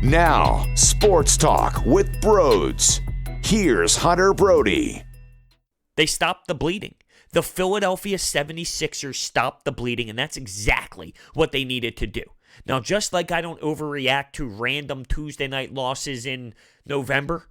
Now, Sports Talk with Broads. Here's Hunter Brody. They stopped the bleeding. The Philadelphia 76ers stopped the bleeding, and that's exactly what they needed to do. Now, just like I don't overreact to random Tuesday night losses in November,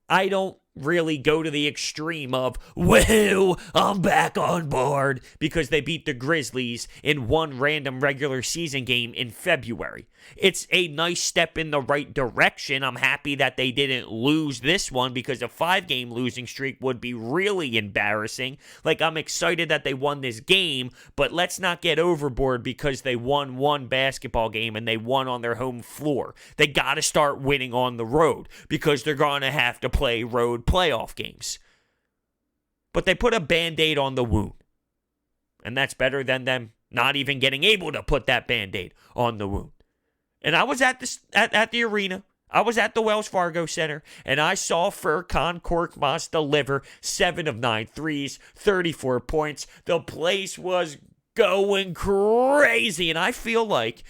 I don't really go to the extreme of, well, I'm back on board because they beat the Grizzlies in one random regular season game in February. It's a nice step in the right direction. I'm happy that they didn't lose this one because a 5-game losing streak would be really embarrassing. Like, I'm excited that they won this game, but let's not get overboard because they won one basketball game and they won on their home floor. They got to start winning on the road because they're going to have to play road playoff games. But they put a Band-Aid on the wound. And that's better than them not even getting able to put that Band-Aid on the wound. And I was at the arena. I was at the Wells Fargo Center, and I saw Furkan Korkmaz deliver 7 of 9 threes, 34 points. The place was going crazy, and I feel like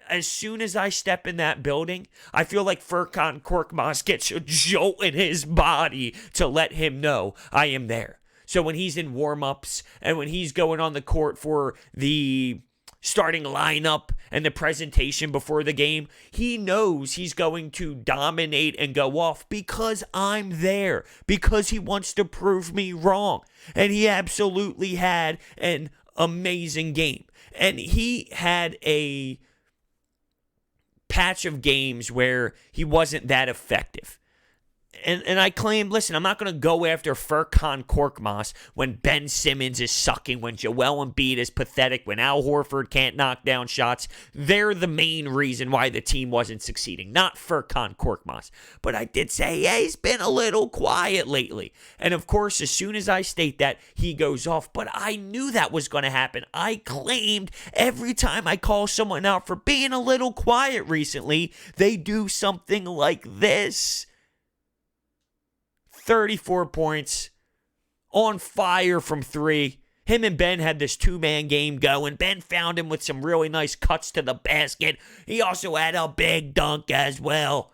as soon as I step in that building, I feel like Furkan Korkmaz gets a jolt in his body to let him know I am there. So when he's in warm-ups and when he's going on the court for the starting lineup and the presentation before the game, he knows he's going to dominate and go off because I'm there, because he wants to prove me wrong. And he absolutely had an amazing game. And he had a patch of games where he wasn't that effective. And I claim, listen, I'm not going to go after Furkan Korkmaz when Ben Simmons is sucking, when Joel Embiid is pathetic, when Al Horford can't knock down shots. They're the main reason why the team wasn't succeeding, not Furkan Korkmaz. But I did say, yeah, he's been a little quiet lately. And of course, as soon as I state that, he goes off. But I knew that was going to happen. I claimed every time I call someone out for being a little quiet recently, they do something like this. 34 points, on fire from 3. Him and Ben had this 2-man game going. Ben found him with some really nice cuts to the basket. He also had a big dunk as well.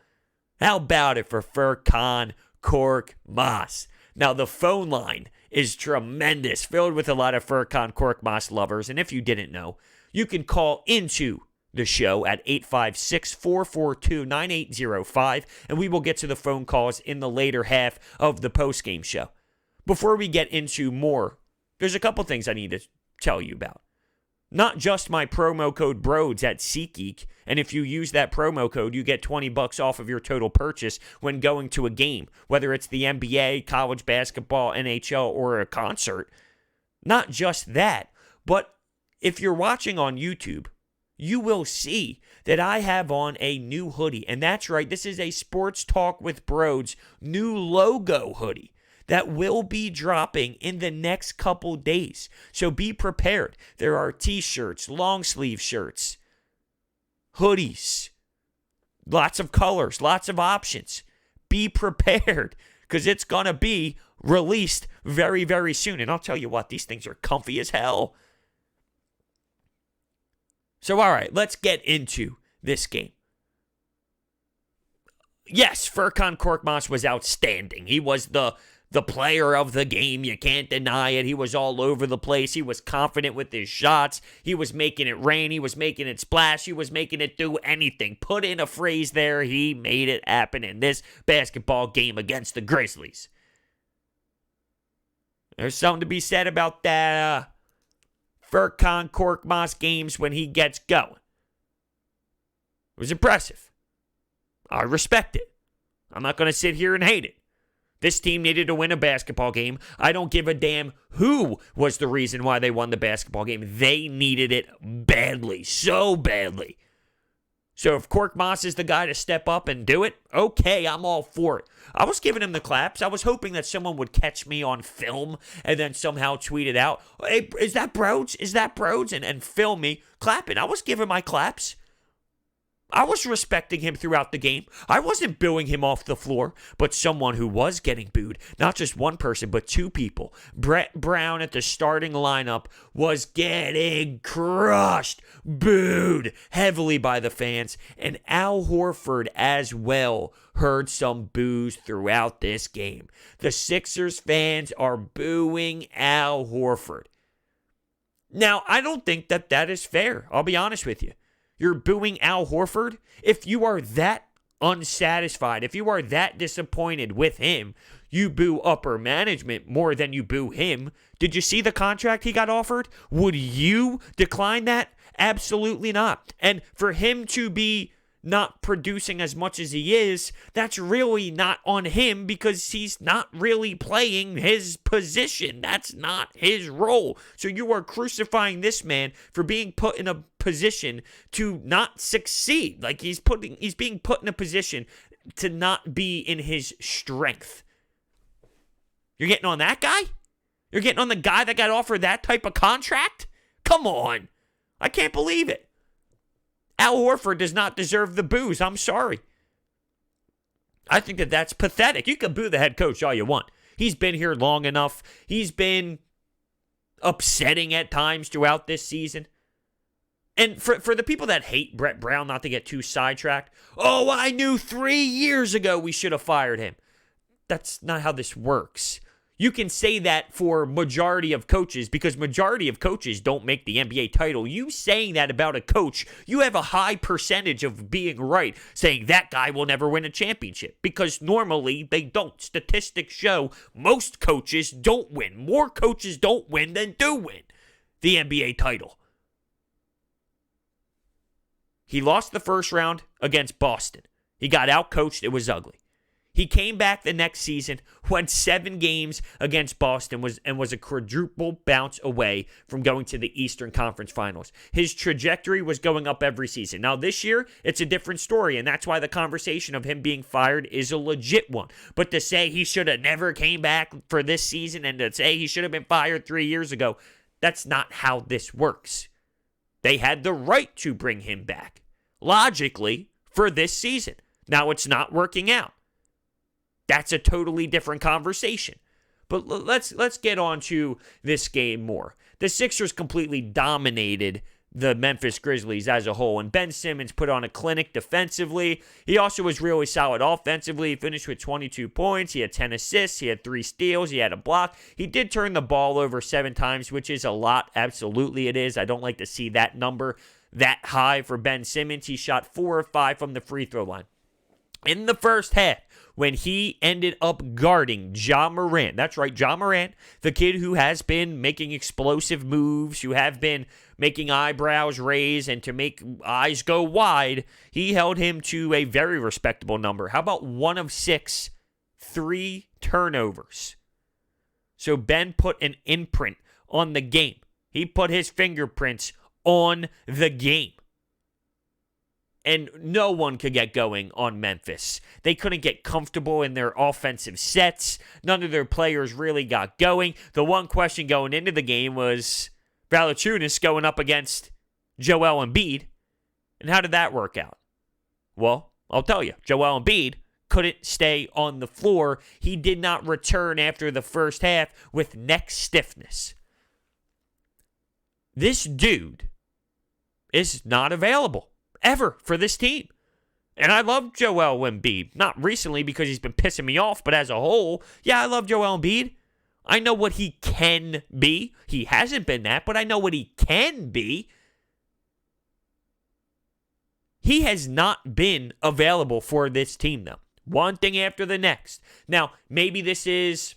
How about it for Furkan Korkmaz? Now, the phone line is tremendous, filled with a lot of Furkan Korkmaz lovers. And if you didn't know, you can call into the show at 856-442-9805, and we will get to the phone calls in the later half of the postgame show. Before we get into more, there's a couple things I need to tell you about. Not just my promo code BROADS at SeatGeek, and if you use that promo code, you get $20 off of your total purchase when going to a game, whether it's the NBA, college basketball, NHL, or a concert. Not just that, but if you're watching on YouTube, you will see that I have on a new hoodie. And that's right, this is a Sports Talk with Broads new logo hoodie that will be dropping in the next couple days. So be prepared. There are t-shirts, long sleeve shirts, hoodies, lots of colors, lots of options. Be prepared because it's going to be released very, very soon. And I'll tell you what, these things are comfy as hell. So, all right, let's get into this game. Yes, Furkan Korkmaz was outstanding. He was the player of the game. You can't deny it. He was all over the place. He was confident with his shots. He was making it rain. He was making it splash. He was making it do anything. Put in a phrase there. He made it happen in this basketball game against the Grizzlies. There's something to be said about that Furkan Korkmaz games when he gets going. It was impressive. I respect it. I'm not going to sit here and hate it. This team needed to win a basketball game. I don't give a damn who was the reason why they won the basketball game. They needed it badly, so badly. So if Korkmaz is the guy to step up and do it, okay, I'm all for it. I was giving him the claps. I was hoping that someone would catch me on film and then somehow tweet it out. Hey, is that Broads? Is that Broads? And film me clapping. I was giving my claps. I was respecting him throughout the game. I wasn't booing him off the floor, but someone who was getting booed, not just one person, but two people. Brett Brown at the starting lineup was getting crushed, booed heavily by the fans, and Al Horford as well heard some boos throughout this game. The Sixers fans are booing Al Horford. Now, I don't think that is fair. I'll be honest with you. You're booing Al Horford? If you are that unsatisfied, if you are that disappointed with him, you boo upper management more than you boo him. Did you see the contract he got offered? Would you decline that? Absolutely not. And for him to be not producing as much as he is, that's really not on him because he's not really playing his position. That's not his role. So you are crucifying this man for being put in a position to not succeed. Like he's being put in a position to not be in his strength. You're getting on that guy? You're getting on the guy that got offered that type of contract? Come on. I can't believe it. Al Horford does not deserve the boos. I'm sorry. I think that's pathetic. You can boo the head coach all you want. He's been here long enough. He's been upsetting at times throughout this season. And for the people that hate Brett Brown, not to get too sidetracked, oh, I knew 3 years ago we should have fired him. That's not how this works. You can say that for majority of coaches because majority of coaches don't make the NBA title. You saying that about a coach, you have a high percentage of being right, saying that guy will never win a championship because normally they don't. Statistics show most coaches don't win. More coaches don't win than do win the NBA title. He lost the first round against Boston. He got outcoached. It was ugly. He came back the next season, won 7 games against Boston, was a quadruple bounce away from going to the Eastern Conference Finals. His trajectory was going up every season. Now this year, it's a different story, and that's why the conversation of him being fired is a legit one. But to say he should have never came back for this season and to say he should have been fired 3 years ago, that's not how this works. They had the right to bring him back, logically, for this season. Now it's not working out. That's a totally different conversation. But let's get on to this game more. The Sixers completely dominated the Memphis Grizzlies as a whole, and Ben Simmons put on a clinic defensively. He also was really solid offensively. He finished with 22 points. He had 10 assists. He had 3 steals. He had a block. He did turn the ball over 7 times, which is a lot. Absolutely it is. I don't like to see that number that high for Ben Simmons. He shot 4 of 5 from the free throw line. In the first half, when he ended up guarding Ja Morant. That's right, Ja Morant, the kid who has been making explosive moves, who have been making eyebrows raise and to make eyes go wide. He held him to a very respectable number. How about 1 of 6, 3 turnovers? So Ben put an imprint on the game. He put his fingerprints on the game. And no one could get going on Memphis. They couldn't get comfortable in their offensive sets. None of their players really got going. The one question going into the game was Valanciunas going up against Joel Embiid. And how did that work out? Well, I'll tell you. Joel Embiid couldn't stay on the floor. He did not return after the first half with neck stiffness. This dude is not available ever for this team. And I love Joel Embiid. Not recently because he's been pissing me off, but as a whole, yeah, I love Joel Embiid. I know what he can be. He hasn't been that, but I know what he can be. He has not been available for this team, though. One thing after the next. Now, maybe this is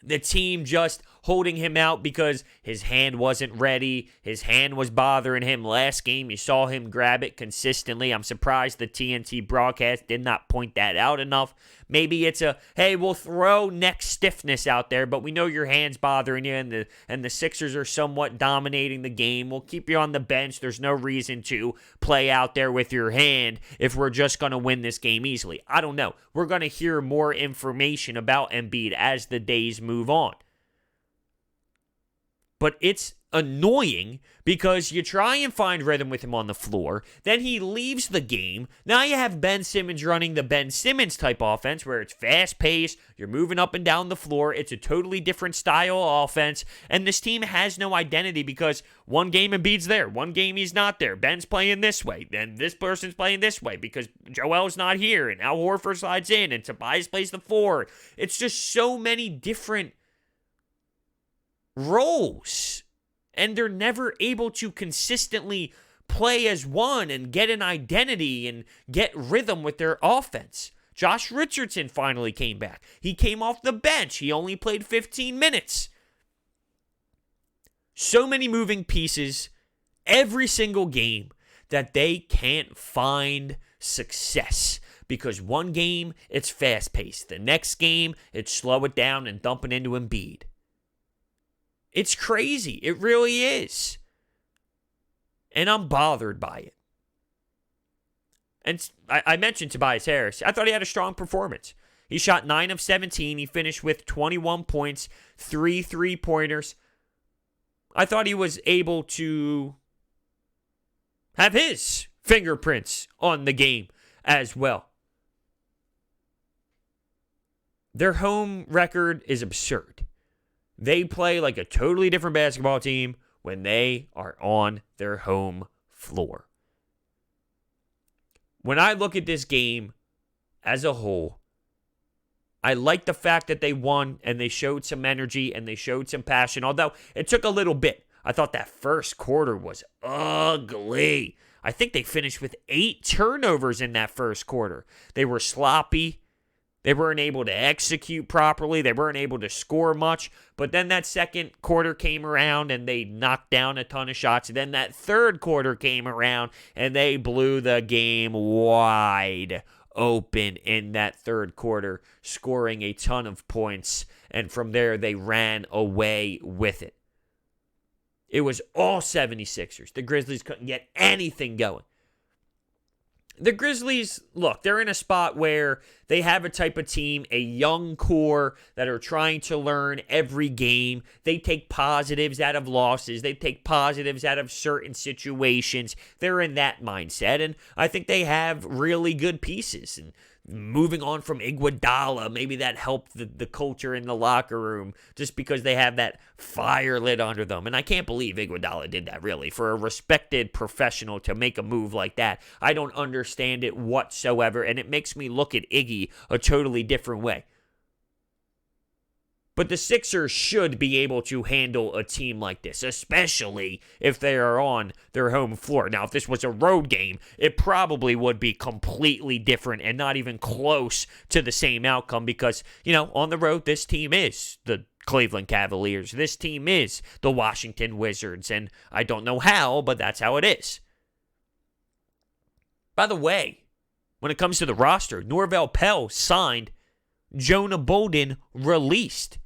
the team just holding him out because his hand wasn't ready. His hand was bothering him last game. You saw him grab it consistently. I'm surprised the TNT broadcast did not point that out enough. Maybe it's hey, we'll throw neck stiffness out there, but we know your hand's bothering you, and the Sixers are somewhat dominating the game. We'll keep you on the bench. There's no reason to play out there with your hand if we're just going to win this game easily. I don't know. We're going to hear more information about Embiid as the days move on. But it's annoying because you try and find rhythm with him on the floor. Then he leaves the game. Now you have Ben Simmons running the Ben Simmons type offense where it's fast-paced. You're moving up and down the floor. It's a totally different style of offense. And this team has no identity because one game Embiid's there. One game he's not there. Ben's playing this way. Then this person's playing this way because Joel's not here. And now Horford slides in and Tobias plays the 4. It's just so many different roles, and they're never able to consistently play as one and get an identity and get rhythm with their offense. Josh Richardson finally came back. He came off the bench. He only played 15 minutes. So many moving pieces every single game that they can't find success. Because one game, it's fast-paced. The next game, it's slow it down and dump it into Embiid. It's crazy. It really is. And I'm bothered by it. And I mentioned Tobias Harris. I thought he had a strong performance. He shot 9 of 17. He finished with 21 points, 3 3-pointers. I thought he was able to have his fingerprints on the game as well. Their home record is absurd. They play like a totally different basketball team when they are on their home floor. When I look at this game as a whole, I like the fact that they won and they showed some energy and they showed some passion, although it took a little bit. I thought that first quarter was ugly. I think they finished with 8 turnovers in that first quarter. They were sloppy. They weren't able to execute properly. They weren't able to score much. But then that second quarter came around and they knocked down a ton of shots. And then that third quarter came around and they blew the game wide open in that third quarter, scoring a ton of points. And from there, they ran away with it. It was all 76ers. The Grizzlies couldn't get anything going. The Grizzlies, look, they're in a spot where they have a type of team, a young core that are trying to learn every game. They take positives out of losses. They take positives out of certain situations. They're in that mindset, and I think they have really good pieces. And moving on from Iguodala, maybe that helped the culture in the locker room just because they have that fire lit under them. And I can't believe Iguodala did that, really. For a respected professional to make a move like that, I don't understand it whatsoever, and it makes me look at Iggy a totally different way. But the Sixers should be able to handle a team like this, especially if they are on their home floor. Now, if this was a road game, it probably would be completely different and not even close to the same outcome because, on the road, this team is the Cleveland Cavaliers. This team is the Washington Wizards, and I don't know how, but that's how it is. By the way, when it comes to the roster, Norvel Pelle signed, Jonah Bolden released.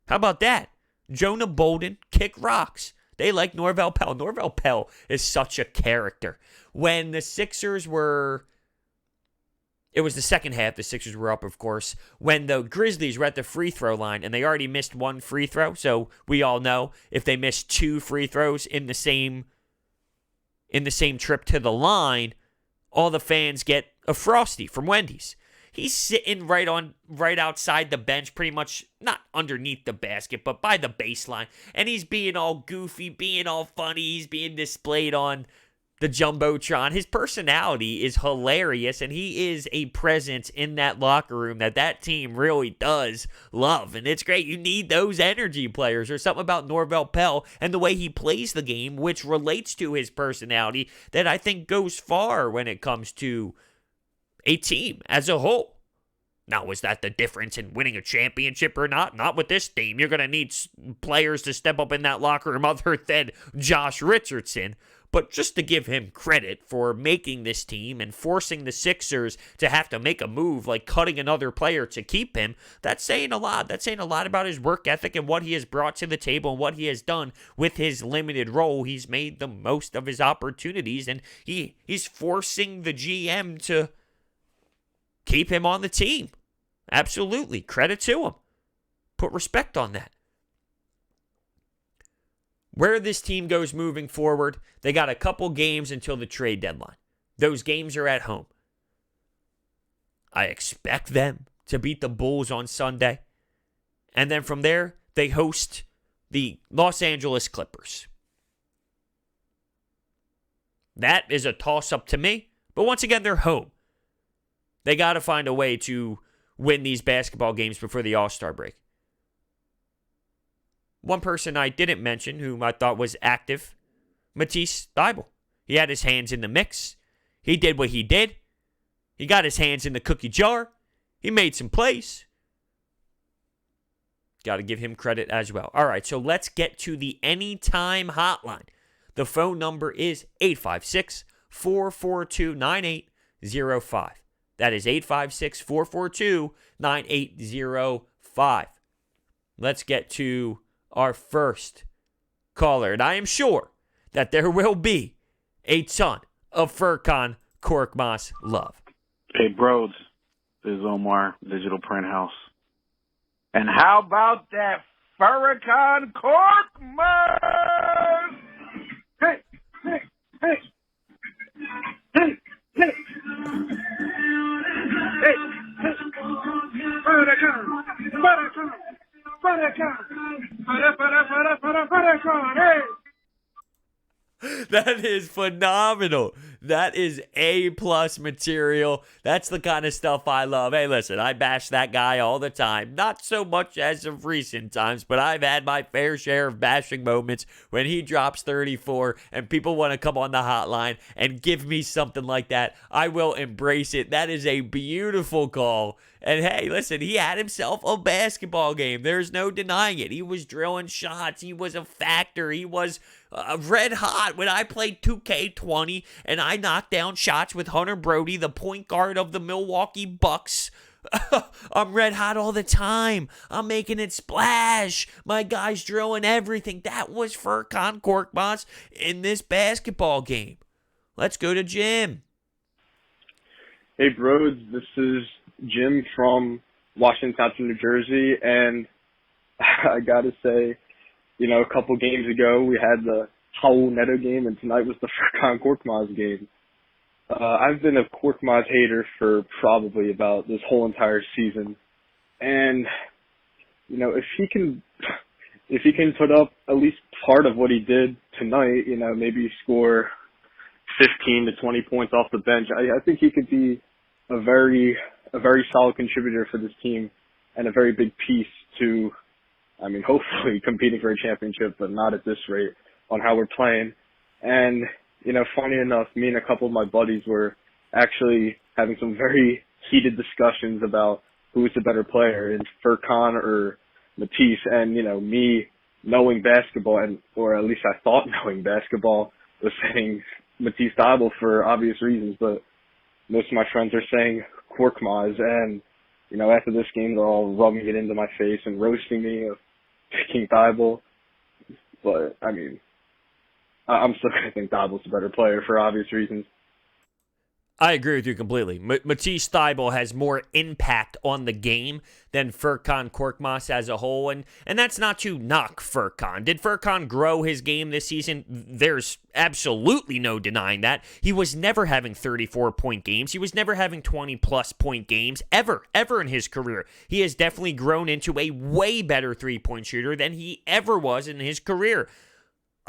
How about that? Jonah Bolden kick rocks. They like Norvel Pelle. Norvel Pelle is such a character. When the Sixers were... It was the second half. The Sixers were up, of course. When the Grizzlies were at the free throw line, and they already missed one free throw, so we all know if they miss 2 free throws in the same trip to the line, all the fans get a Frosty from Wendy's. He's sitting right outside the bench, pretty much not underneath the basket, but by the baseline. And he's being all goofy, being all funny. He's being displayed on the Jumbotron. His personality is hilarious, and he is a presence in that locker room that team really does love. And it's great. You need those energy players. There's something about Norvel Pelle and the way he plays the game, which relates to his personality, that I think goes far when it comes to a team as a whole. Now, is that the difference in winning a championship or not? Not with this team. You're going to need players to step up in that locker room other than Josh Richardson. But just to give him credit for making this team and forcing the Sixers to have to make a move like cutting another player to keep him, that's saying a lot. That's saying a lot about his work ethic and what he has brought to the table and what he has done with his limited role. He's made the most of his opportunities, and he's forcing the GM to keep him on the team. Absolutely. Credit to him. Put respect on that. Where this team goes moving forward, they got a couple games until the trade deadline. Those games are at home. I expect them to beat the Bulls on Sunday. And then from there, they host the Los Angeles Clippers. That is a toss-up to me. But once again, they're home. They got to find a way to win these basketball games before the All-Star break. One person I didn't mention, whom I thought was active, Matisse Thybulle. He had his hands in the mix. He did what he did. He got his hands in the cookie jar. He made some plays. Got to give him credit as well. All right, so let's get to the Anytime Hotline. The phone number is 856-442-9805. That is 856-442-9805. Let's get to our first caller. And I am sure that there will be a ton of Furkan Korkmaz love. Hey, bros. This is Omar, Digital Print House. And how about that Furkan Korkmaz? Hey, hey, hey. Hey, hey. Hey, hey. Furkan, hey. That is phenomenal. That is A-plus material. That's the kind of stuff I love. Hey, listen, I bash that guy all the time. Not so much as of recent times, but I've had my fair share of bashing moments when he drops 34 and people want to come on the hotline and give me something like that. I will embrace it. That is a beautiful call. And hey, listen, he had himself a basketball game. There's no denying it. He was drilling shots. He was a factor. He was red hot when I played 2K20 and I knocked down shots with Hunter Brody, the point guard of the Milwaukee Bucks. I'm red hot all the time. I'm making it splash. My guy's drilling everything. That was Furkan Korkmaz in this basketball game. Let's go to Jim. Hey, bros. This is Jim from Washington Township, New Jersey, and I gotta say, you know, a couple games ago we had the Raul Neto game, and tonight was the Furkan Korkmaz game. I've been a Korkmaz hater for probably about this whole entire season, and you know, if he can put up at least part of what he did tonight, you know, maybe score 15 to 20 points off the bench, I think he could be a very solid contributor for this team and a very big piece to, I mean, hopefully competing for a championship, but not at this rate on how we're playing. And, you know, funny enough, me and a couple of my buddies were actually having some very heated discussions about who's the better player, in Furkan or Matisse. And, you know, me knowing basketball, or at least I thought knowing basketball, was saying Matisse Thybulle for obvious reasons, but most of my friends are saying Korkmaz, and, you know, after this game, they're all rubbing it into my face and roasting me of picking Thybulle. But, I mean, I'm still going to think Thybulle's a better player for obvious reasons. I agree with you completely. Matisse Thybulle has more impact on the game than Furkan Korkmaz as a whole, and that's not to knock Furkan. Did Furkan grow his game this season? There's absolutely no denying that. He was never having 34-point games. He was never having 20-plus point games ever in his career. He has definitely grown into a way better three-point shooter than he ever was in his career.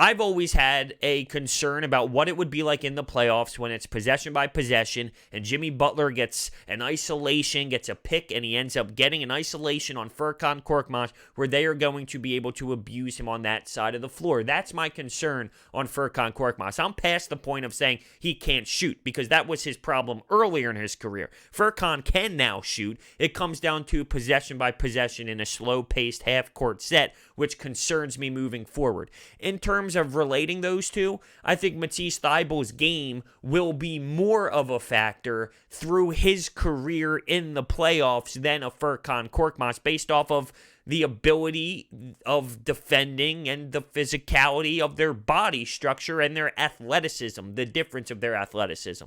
I've always had a concern about what it would be like in the playoffs when it's possession by possession and Jimmy Butler gets an isolation, gets a pick, and he ends up getting an isolation on Furkan Korkmaz where they are going to be able to abuse him on that side of the floor. That's my concern on Furkan Korkmaz. I'm past the point of saying he can't shoot because that was his problem earlier in his career. Furkan can now shoot. It comes down to possession by possession in a slow-paced half-court set, which concerns me moving forward. In terms of relating those two, I think Matisse Thybulle's game will be more of a factor through his career in the playoffs than a Furkan Korkmaz based off of the ability of defending and the physicality of their body structure and their athleticism, the difference of their athleticism.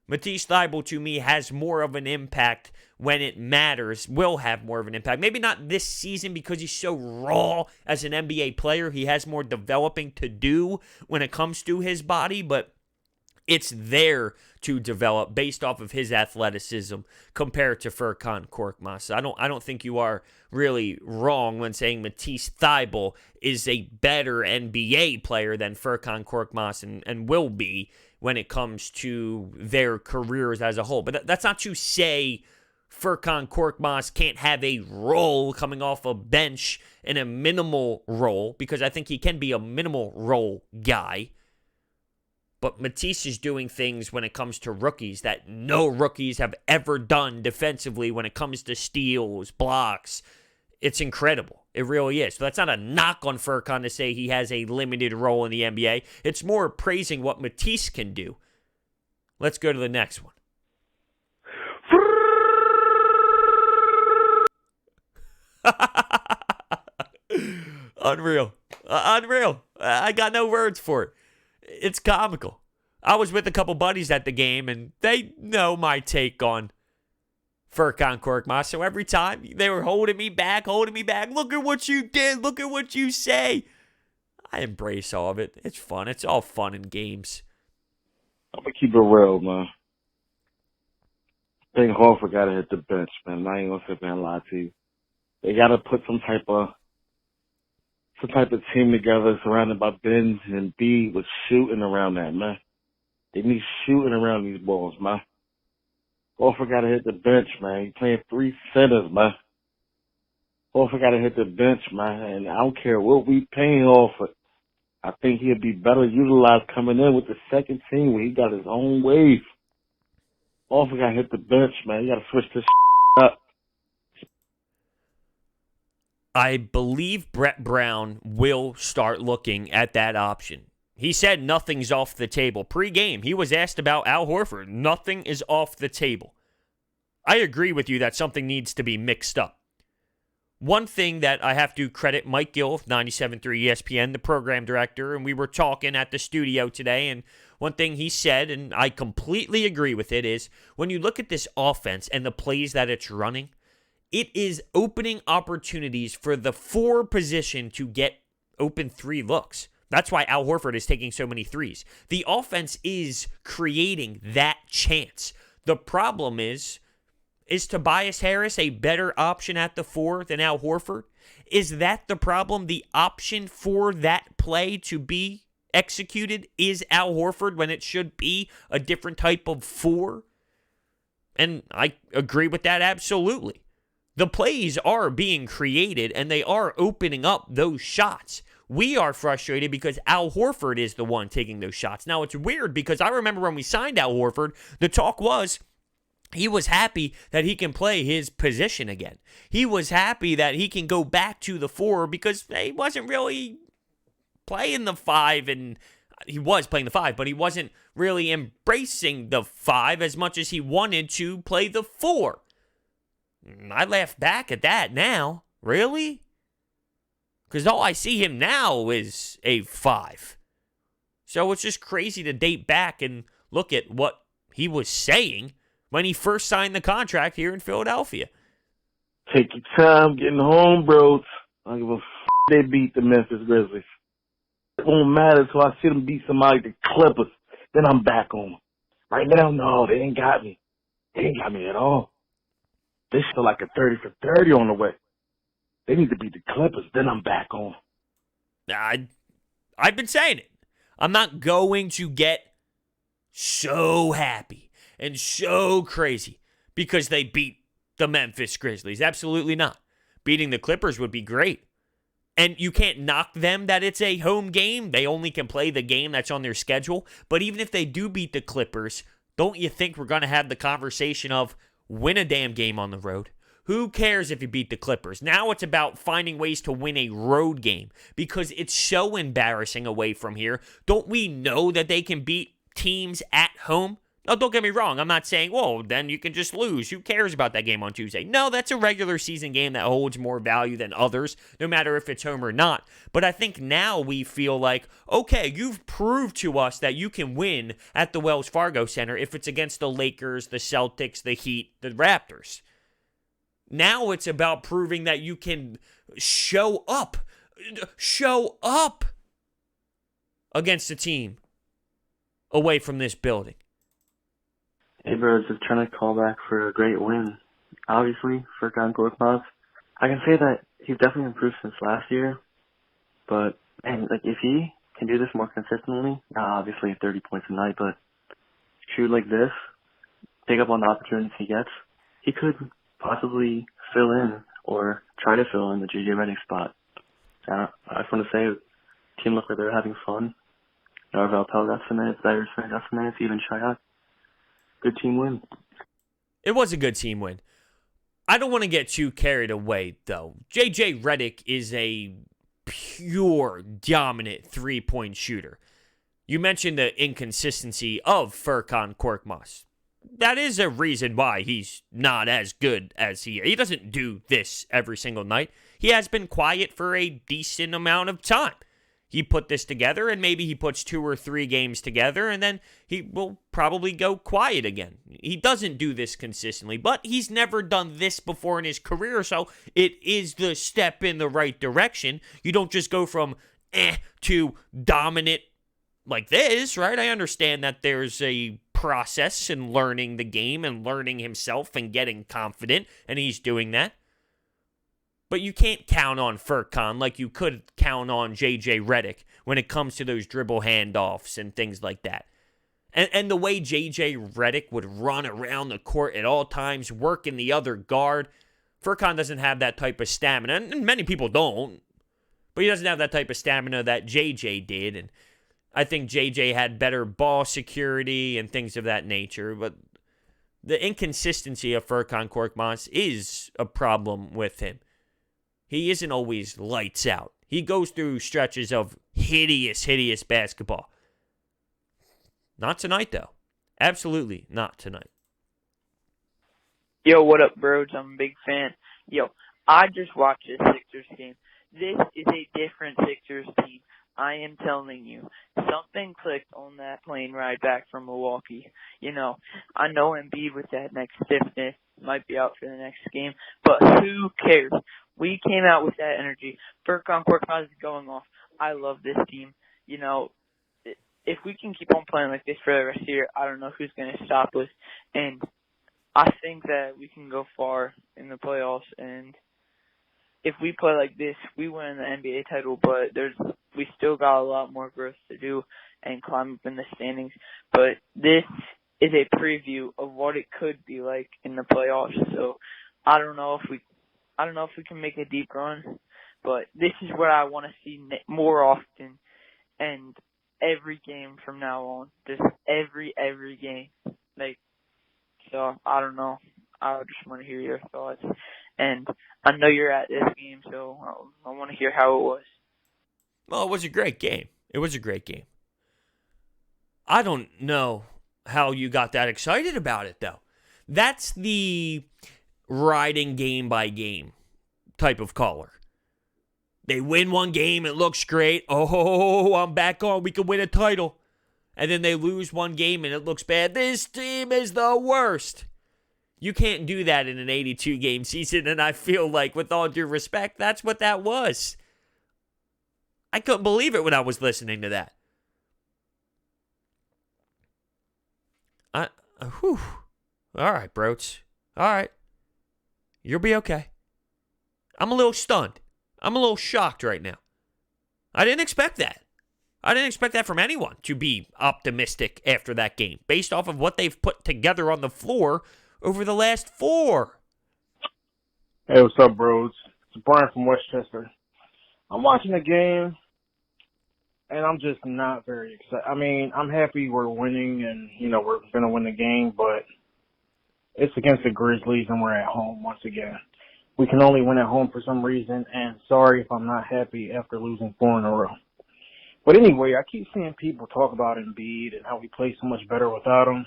Matisse Thybulle, to me, has more of an impact when it matters, will have more of an impact. Maybe not this season because he's so raw as an NBA player. He has more developing to do when it comes to his body, but it's there to develop based off of his athleticism compared to Furkan Korkmaz. I don't think you are really wrong when saying Matisse Thybulle is a better NBA player than Furkan Korkmaz and will be when it comes to their careers as a whole. But that's not to say Furkan Korkmaz can't have a role coming off a bench in a minimal role, because I think he can be a minimal role guy. But Matisse is doing things when it comes to rookies that no rookies have ever done defensively when it comes to steals, blocks. It's incredible. It really is. So that's not a knock on Furkan to say he has a limited role in the NBA. It's more praising what Matisse can do. Let's go to the next one. Unreal. Unreal. I got no words for it. It's comical. I was with a couple buddies at the game, and they know my take on Furkan Korkmaz. So every time they were holding me back. Look at what you did. Look at what you say. I embrace all of it. It's fun. It's all fun and games. I'm going to keep it real, man. I think Horford got to hit the bench, man. I ain't going to sit there and lie to you. They got to put some type of team together surrounded by Benz and Embiid with shooting around that, man. They need shooting around these balls, man. Horford got to hit the bench, man. He's playing 3 centers, man. Horford got to hit the bench, man. And I don't care what we paying Horford. I think he'll be better utilized coming in with the second team where he got his own wave. Horford got to hit the bench, man. You got to switch this up. I believe Brett Brown will start looking at that option. He said nothing's off the table. Pre-game, he was asked about Al Horford. Nothing is off the table. I agree with you that something needs to be mixed up. One thing that I have to credit Mike Gill of 97.3 ESPN, the program director, and we were talking at the studio today, and one thing he said, and I completely agree with it, is when you look at this offense and the plays that it's running, it is opening opportunities for the 4 position to get open 3 looks. That's why Al Horford is taking so many threes. The offense is creating that chance. The problem is Tobias Harris a better option at the 4 than Al Horford? Is that the problem? The option for that play to be executed is Al Horford when it should be a different type of 4? And I agree with that absolutely. The plays are being created, and they are opening up those shots. We are frustrated because Al Horford is the one taking those shots. Now, it's weird because I remember when we signed Al Horford, the talk was he was happy that he can play his position again. He was happy that he can go back to the 4 because he wasn't really playing the 5, and he was playing the 5, but he wasn't really embracing the 5 as much as he wanted to play the 4. I laugh back at that now. Really? Because all I see him now is a 5. So it's just crazy to date back and look at what he was saying when he first signed the contract here in Philadelphia. Take your time getting home, bros. I don't give a they beat the Memphis Grizzlies. It won't matter until I see them beat somebody like the Clippers. Then I'm back on them. Right now, no, they ain't got me. They ain't got me at all. They still like a 30 for 30 on the way. They need to beat the Clippers. Then I'm back on. I've been saying it. I'm not going to get so happy and so crazy because they beat the Memphis Grizzlies. Absolutely not. Beating the Clippers would be great. And you can't knock them that it's a home game. They only can play the game that's on their schedule. But even if they do beat the Clippers, don't you think we're going to have the conversation of win a damn game on the road? Who cares if you beat the Clippers? Now it's about finding ways to win a road game because it's so embarrassing away from here. Don't we know that they can beat teams at home? Now, don't get me wrong. I'm not saying, well, then you can just lose. Who cares about that game on Tuesday? No, that's a regular season game that holds more value than others, no matter if it's home or not. But I think now we feel like, okay, you've proved to us that you can win at the Wells Fargo Center if it's against the Lakers, the Celtics, the Heat, the Raptors. Now it's about proving that you can show up against a team away from this building. Hey, bros, just trying to call back for a great win. Obviously, Furkan Korkmaz. I can say that he's definitely improved since last year, but, and like, if he can do this more consistently, not obviously 30 points a night, but shoot like this, pick up on the opportunities he gets, he could possibly fill in or try to fill in the JJ Redick spot. I just want to say, the team looked like they were having fun. Narvel Pell got some minutes, Dyer Smith got some minutes, even Shayok. Good team win. It was a good team win. I don't want to get too carried away, though. JJ Redick is a pure, dominant three-point shooter. You mentioned the inconsistency of Furkan Korkmaz. That is a reason why he's not as good as he is. He doesn't do this every single night. He has been quiet for a decent amount of time. He put this together, and maybe he puts 2 or 3 games together, and then he will probably go quiet again. He doesn't do this consistently, but he's never done this before in his career, so it is the step in the right direction. You don't just go from to dominant like this, right? I understand that there's a process in learning the game and learning himself and getting confident, and he's doing that. But you can't count on Furkan like you could count on JJ Redick when it comes to those dribble handoffs and things like that. And the way JJ Redick would run around the court at all times, working the other guard, Furkan doesn't have that type of stamina, and many people don't. But he doesn't have that type of stamina that JJ did, and I think JJ had better ball security and things of that nature. But the inconsistency of Furkan Korkmaz is a problem with him. He isn't always lights out. He goes through stretches of hideous basketball. Not tonight, though. Absolutely not tonight. Yo, what up, bros? I'm a big fan. Yo, I just watched this Sixers game. This is a different Sixers team. I am telling you. Something clicked on that plane ride back from Milwaukee. You know, I know Embiid with that next stiffness might be out for the next game, but who cares? We came out with that energy. Furkan Korkmaz is going off. I love this team. You know, if we can keep on playing like this for the rest of the year, I don't know who's going to stop us. And I think that we can go far in the playoffs. And if we play like this, we win the NBA title. But we still got a lot more growth to do and climb up in the standings. But this is a preview of what it could be like in the playoffs. So I don't know if we can make a deep run, but this is what I want to see more often, and every game from now on, just every game. So I don't know. I just want to hear your thoughts, and I know you're at this game, so I want to hear how it was. Well, it was a great game. I don't know how you got that excited about it, though. That's the riding game by game type of caller. They win one game, it looks great. Oh, I'm back on. We can win a title. And then they lose one game and it looks bad. This team is the worst. You can't do that in an 82-game season, and I feel like, with all due respect, that's what that was. I couldn't believe it when I was listening to that. All right, Broats. All right. You'll be okay. I'm a little stunned. I'm a little shocked right now. I didn't expect that. I didn't expect that from anyone, to be optimistic after that game, based off of what they've put together on the floor over the last 4. Hey, what's up, bros? It's Brian from Westchester. I'm watching the game, and I'm just not very excited. I mean, I'm happy we're winning, and, we're going to win the game, but it's against the Grizzlies, and we're at home once again. We can only win at home for some reason, and sorry if I'm not happy after losing 4 in a row. But anyway, I keep seeing people talk about Embiid and how we play so much better without him.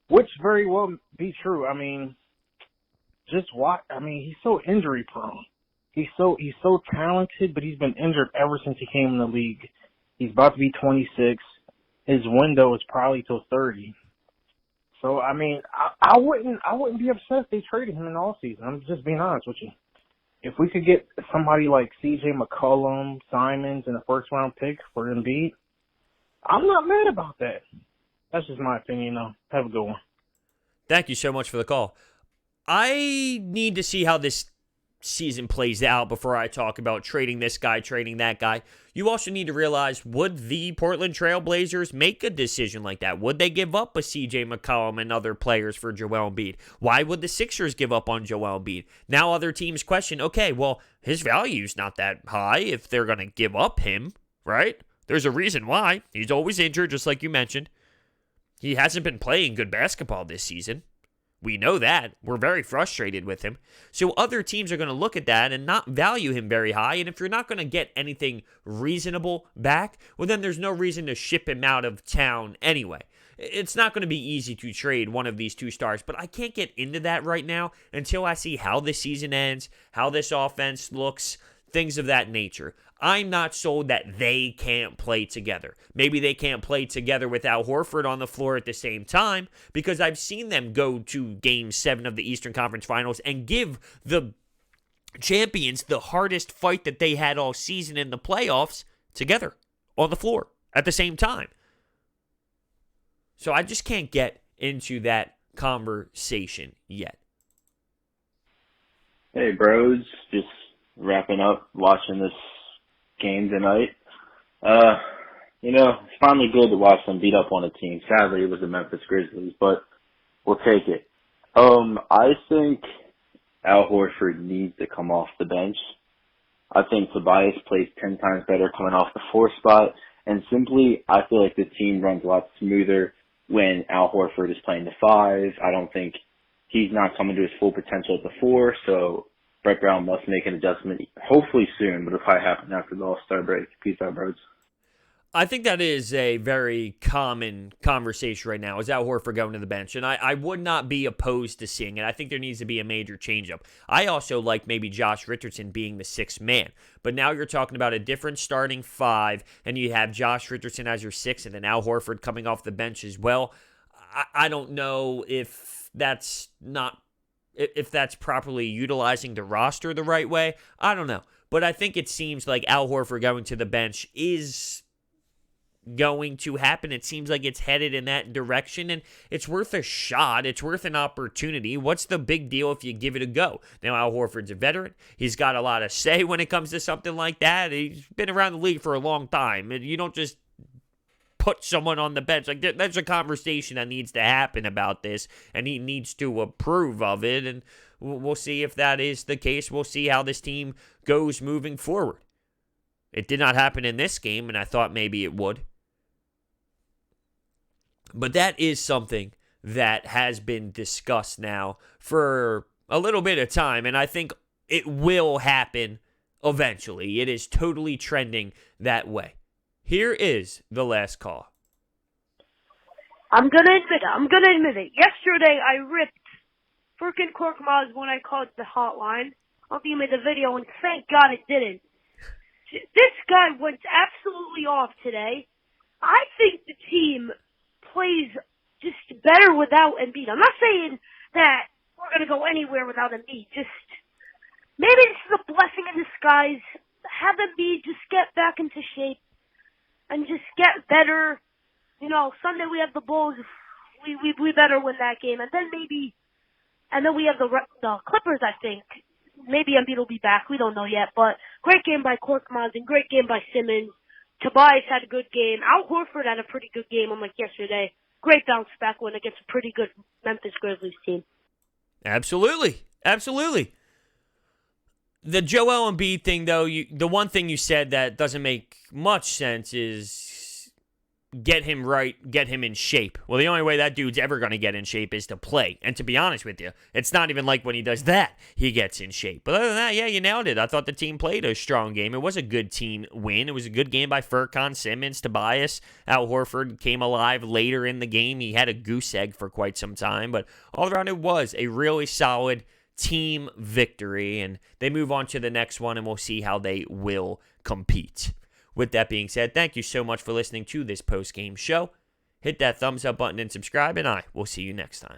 which very well be true. I mean, just watch. I mean, he's so injury prone. He's so talented, but he's been injured ever since he came in the league. He's about to be 26. His window is probably till 30. So I mean, I wouldn't be upset if they traded him in the offseason. I'm just being honest with you. If we could get somebody like C.J. McCollum, Simmons, and a first-round pick for Embiid, I'm not mad about that. That's just my opinion, though. Have a good one. Thank you so much for the call. I need to see how this season plays out before I talk about trading this guy, trading that guy. You also need to realize, would the Portland Trail Blazers make a decision like that? Would they give up a CJ McCollum and other players for Joel Embiid? Why would the Sixers give up on Joel Embiid? Now other teams question, okay, well, his value's not that high if they're going to give up him, right? There's a reason why. He's always injured, just like you mentioned. He hasn't been playing good basketball this season. We know that. We're very frustrated with him. So other teams are going to look at that and not value him very high. And if you're not going to get anything reasonable back, well, then there's no reason to ship him out of town anyway. It's not going to be easy to trade one of these two stars, but I can't get into that right now until I see how this season ends, how this offense looks, things of that nature. I'm not sold that they can't play together. Maybe they can't play together with Al Horford on the floor at the same time, because I've seen them go to Game 7 of the Eastern Conference Finals and give the champions the hardest fight that they had all season in the playoffs together on the floor at the same time. So I just can't get into that conversation yet. Hey, bros. Just wrapping up watching this game tonight. It's finally good to watch them beat up on a team. Sadly, it was the Memphis Grizzlies, but we'll take it. I think Al Horford needs to come off the bench. I think Tobias plays 10 times better coming off the 4 spot, and simply, I feel like the team runs a lot smoother when Al Horford is playing the 5. I don't think he's not coming to his full potential at the 4, so Brett Brown must make an adjustment, hopefully soon, but it'll probably happen after the All-Star break. Peace out, bros. I think that is a very common conversation right now, is Al Horford going to the bench, and I would not be opposed to seeing it. I think there needs to be a major changeup. I also like maybe Josh Richardson being the 6th man, but now you're talking about a different starting 5, and you have Josh Richardson as your 6th, and then Al Horford coming off the bench as well. I don't know if that's properly utilizing the roster the right way. I don't know. But I think it seems like Al Horford going to the bench is going to happen. It seems like it's headed in that direction, and it's worth a shot. It's worth an opportunity. What's the big deal if you give it a go? Now, Al Horford's a veteran. He's got a lot of say when it comes to something like that. He's been around the league for a long time, and you don't just put someone on the bench. Like, there's a conversation that needs to happen about this, and he needs to approve of it, and we'll see if that is the case. We'll see how this team goes moving forward. It did not happen in this game, and I thought maybe it would. But that is something that has been discussed now for a little bit of time, and I think it will happen eventually. It is totally trending that way. Here is the last call. I'm gonna admit it. Yesterday I ripped Furkan Korkmaz when I called the hotline. I don't think he made the video, and thank God it didn't. This guy went absolutely off today. I think the team plays just better without Embiid. I'm not saying that we're going to go anywhere without Embiid. Just maybe this is a blessing in disguise. Have Embiid just get back into shape and just get better. Sunday we have the Bulls. We better win that game. And then we have the Clippers, I think. Maybe Embiid will be back. We don't know yet. But great game by Korkmaz and great game by Simmons. Tobias had a good game. Al Horford had a pretty good game, unlike yesterday. Great bounce back win against a pretty good Memphis Grizzlies team. Absolutely. The Joel Embiid thing, though, the one thing you said that doesn't make much sense is get him right, get him in shape. Well, the only way that dude's ever going to get in shape is to play. And to be honest with you, it's not even like when he does that, he gets in shape. But other than that, yeah, you nailed it. I thought the team played a strong game. It was a good team win. It was a good game by Furkan, Simmons, Tobias. Al Horford came alive later in the game. He had a goose egg for quite some time. But all around, it was a really solid team victory. And they move on to the next one, and we'll see how they will compete. With that being said, thank you so much for listening to this post-game show. Hit that thumbs up button and subscribe, and I will see you next time.